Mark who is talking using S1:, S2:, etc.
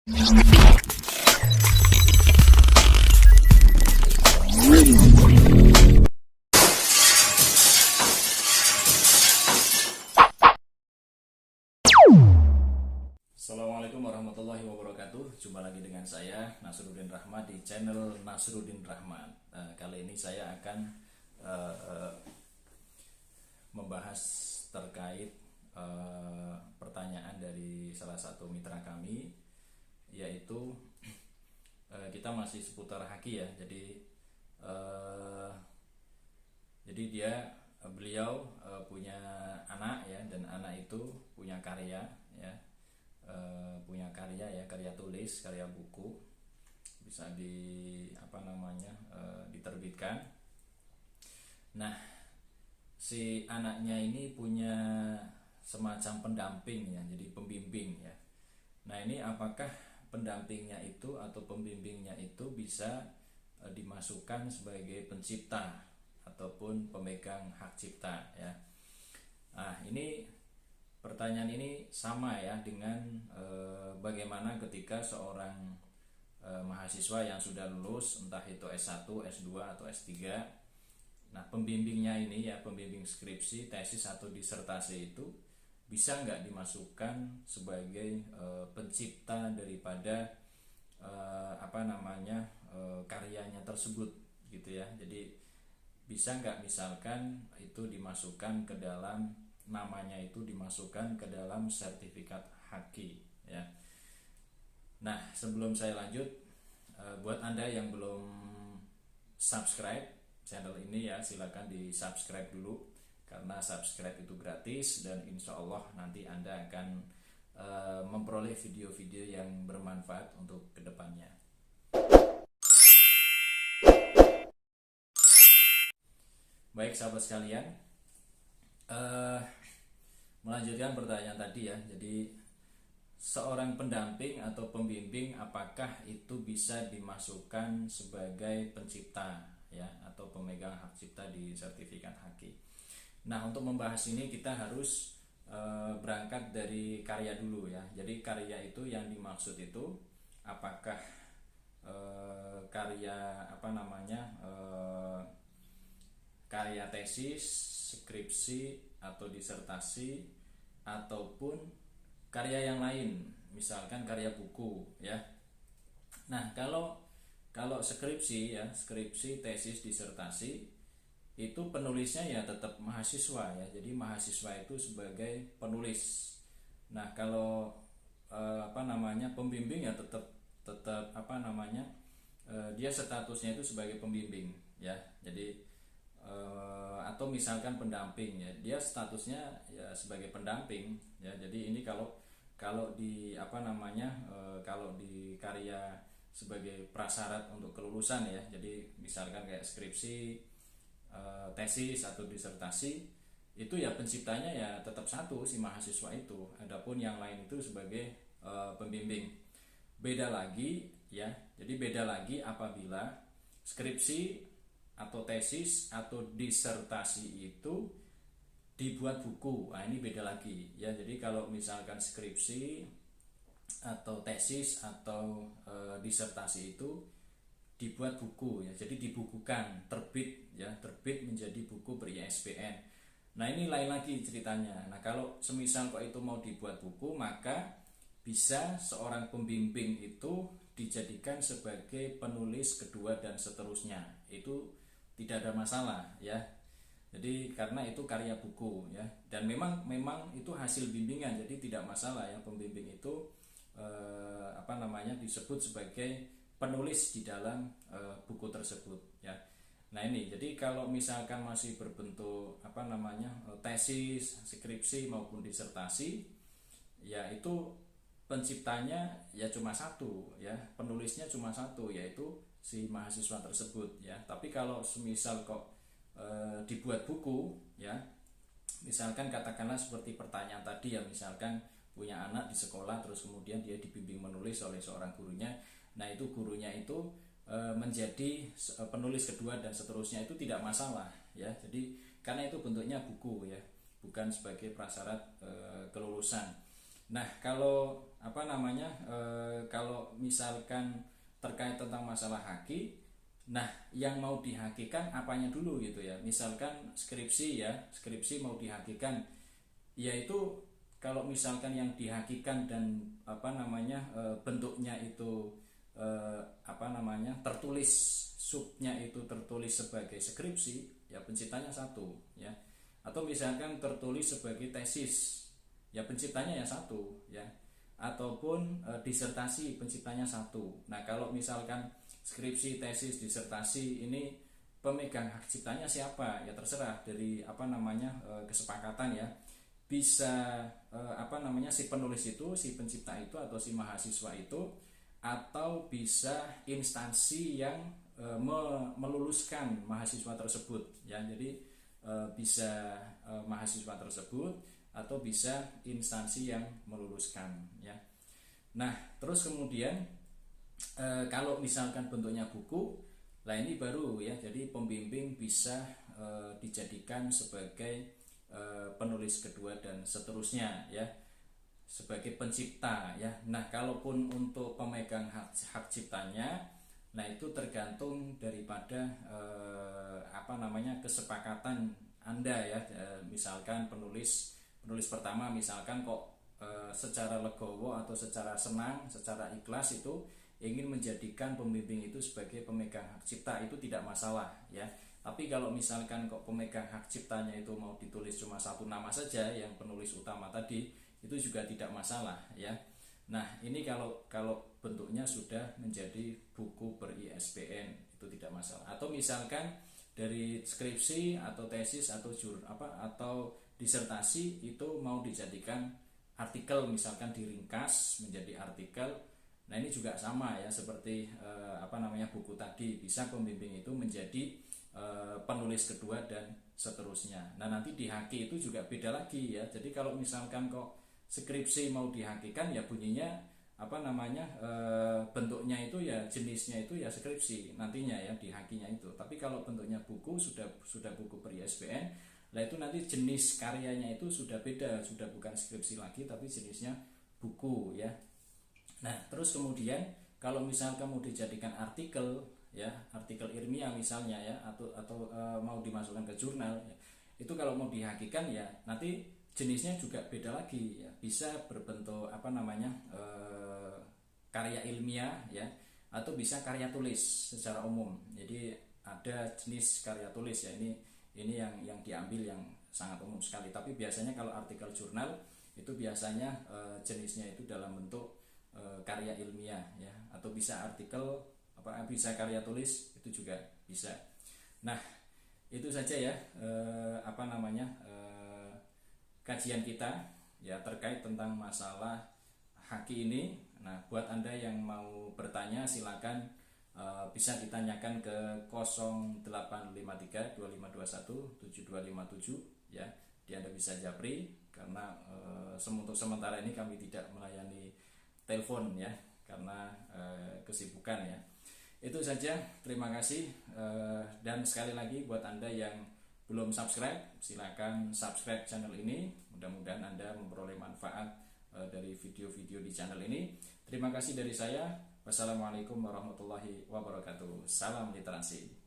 S1: Assalamualaikum warahmatullahi wabarakatuh. Jumpa lagi dengan saya Nasruddin Rahmat di channel Nasruddin Rahmat. Kali ini saya akan membahas terkait pertanyaan dari salah satu mitra kami, yaitu kita masih seputar haki ya. Jadi beliau punya anak ya, dan anak itu punya karya ya, karya tulis, karya buku, bisa diterbitkan. Nah, si anaknya ini punya semacam pendamping ya, jadi pembimbing ya. Nah, ini apakah pendampingnya itu atau pembimbingnya itu bisa dimasukkan sebagai pencipta ataupun pemegang hak cipta ya. Nah, ini pertanyaan ini sama ya dengan bagaimana ketika seorang mahasiswa yang sudah lulus, entah itu S1, S2 atau S3. Nah, pembimbingnya ini ya, pembimbing skripsi, tesis atau disertasi itu bisa nggak dimasukkan sebagai pencipta daripada karyanya tersebut gitu ya. Jadi bisa nggak misalkan itu dimasukkan ke dalam, namanya itu dimasukkan ke dalam sertifikat haki ya. Nah, sebelum saya lanjut, buat Anda yang belum subscribe channel ini ya, silakan di subscribe dulu, karena subscribe itu gratis dan insya Allah nanti Anda akan memperoleh video-video yang bermanfaat untuk kedepannya. Baik sahabat sekalian, melanjutkan pertanyaan tadi ya. Jadi seorang pendamping atau pembimbing, apakah itu bisa dimasukkan sebagai pencipta ya, atau pemegang hak cipta di sertifikat haki. Nah, untuk membahas ini kita harus berangkat dari karya dulu ya. Jadi karya itu yang dimaksud itu apakah karya tesis, skripsi atau disertasi, ataupun karya yang lain, misalkan karya buku ya. Nah, kalau skripsi ya, skripsi, tesis, disertasi, itu penulisnya ya tetap mahasiswa ya. Jadi mahasiswa itu sebagai penulis. Nah, kalau pembimbing ya tetap dia statusnya itu sebagai pembimbing ya. Jadi atau misalkan pendamping ya, dia statusnya ya sebagai pendamping ya. Jadi ini kalau di kalau di karya sebagai prasyarat untuk kelulusan ya. Jadi misalkan kayak skripsi, tesis atau disertasi, itu ya penciptanya ya tetap satu, si mahasiswa itu. Adapun yang lain itu sebagai pembimbing. Beda lagi ya. Jadi beda lagi apabila skripsi atau tesis atau disertasi itu dibuat buku. Nah, ini beda lagi ya. Jadi kalau misalkan skripsi atau tesis atau disertasi itu dibuat buku ya, jadi dibukukan, terbit ya, terbit menjadi buku ber-ISBN. Nah, ini lain lagi ceritanya. Nah, kalau semisal kok itu mau dibuat buku, maka bisa seorang pembimbing itu dijadikan sebagai penulis kedua dan seterusnya. Itu tidak ada masalah ya. Jadi karena itu karya buku ya, dan memang itu hasil bimbingan, jadi tidak masalah ya pembimbing itu disebut sebagai penulis di dalam buku tersebut ya. Nah, ini jadi kalau misalkan masih berbentuk tesis, skripsi maupun disertasi ya, itu penciptanya ya cuma satu ya, penulisnya cuma satu, yaitu si mahasiswa tersebut ya. Tapi kalau semisal kok dibuat buku ya, misalkan katakanlah seperti pertanyaan tadi ya, misalkan punya anak di sekolah terus kemudian dia dibimbing menulis oleh seorang gurunya. Nah, itu gurunya itu menjadi penulis kedua dan seterusnya, itu tidak masalah ya. Jadi karena itu bentuknya buku ya, bukan sebagai prasyarat kelulusan. Nah, kalau kalau misalkan terkait tentang masalah haki, nah yang mau dihakikan apanya dulu gitu ya. Misalkan skripsi mau dihakikan, yaitu kalau misalkan yang dihakikan dan bentuknya itu tertulis, subnya itu tertulis sebagai skripsi, ya penciptanya satu ya. Atau misalkan tertulis sebagai tesis, ya penciptanya ya satu ya. Ataupun disertasi, penciptanya satu. Nah kalau misalkan skripsi, tesis, disertasi ini pemegang hak ciptanya siapa, ya terserah dari kesepakatan ya. Bisa si penulis itu, si pencipta itu, atau si mahasiswa itu, atau bisa instansi yang meluluskan mahasiswa tersebut ya. Jadi bisa mahasiswa tersebut atau bisa instansi yang meluluskan ya. Nah terus kemudian kalau misalkan bentuknya buku, nah ini baru ya. Jadi pembimbing bisa dijadikan sebagai penulis kedua dan seterusnya ya, sebagai pencipta ya. Nah kalaupun untuk pemegang hak ciptanya, nah itu tergantung daripada kesepakatan Anda ya. Misalkan penulis pertama misalkan kok secara legowo atau secara senang, secara ikhlas itu ingin menjadikan pembimbing itu sebagai pemegang hak cipta, itu tidak masalah ya. Tapi kalau misalkan kok pemegang hak ciptanya itu mau ditulis cuma satu nama saja, yang penulis utama tadi, itu juga tidak masalah ya. Nah ini kalau bentuknya sudah menjadi buku ber-ISBN, itu tidak masalah. Atau misalkan dari skripsi atau tesis atau disertasi itu mau dijadikan artikel, misalkan diringkas menjadi artikel. Nah ini juga sama ya, seperti buku tadi, bisa pembimbing itu menjadi penulis kedua dan seterusnya. Nah nanti di haki itu juga beda lagi ya. Jadi kalau misalkan kok skripsi mau dihakikan, ya bunyinya bentuknya itu ya, jenisnya itu ya skripsi nantinya ya di hakinya itu. Tapi kalau bentuknya buku, sudah buku per-ISBN, nah itu nanti jenis karyanya itu sudah beda, sudah bukan skripsi lagi tapi jenisnya buku ya. Nah terus kemudian kalau misalkan mau dijadikan artikel ya, artikel ilmiah misalnya ya, atau mau dimasukkan ke jurnal ya, itu kalau mau dihakikan ya nanti jenisnya juga beda lagi ya. Bisa berbentuk karya ilmiah ya, atau bisa karya tulis secara umum. Jadi ada jenis karya tulis ya, ini yang diambil yang sangat umum sekali. Tapi biasanya kalau artikel jurnal itu biasanya jenisnya itu dalam bentuk karya ilmiah ya, atau bisa artikel bisa karya tulis, itu juga bisa. Nah itu saja ya kajian kita ya terkait tentang masalah haki ini. Nah buat Anda yang mau bertanya silakan bisa ditanyakan ke 0853 2521 7257 ya. Di Anda bisa japri, karena untuk sementara ini kami tidak melayani telepon ya, karena kesibukan ya. Itu saja, terima kasih. Dan sekali lagi buat Anda yang belum subscribe, silakan subscribe channel ini. Mudah-mudahan Anda memperoleh manfaat dari video-video di channel ini. Terima kasih dari saya. Wassalamualaikum warahmatullahi wabarakatuh. Salam literasi.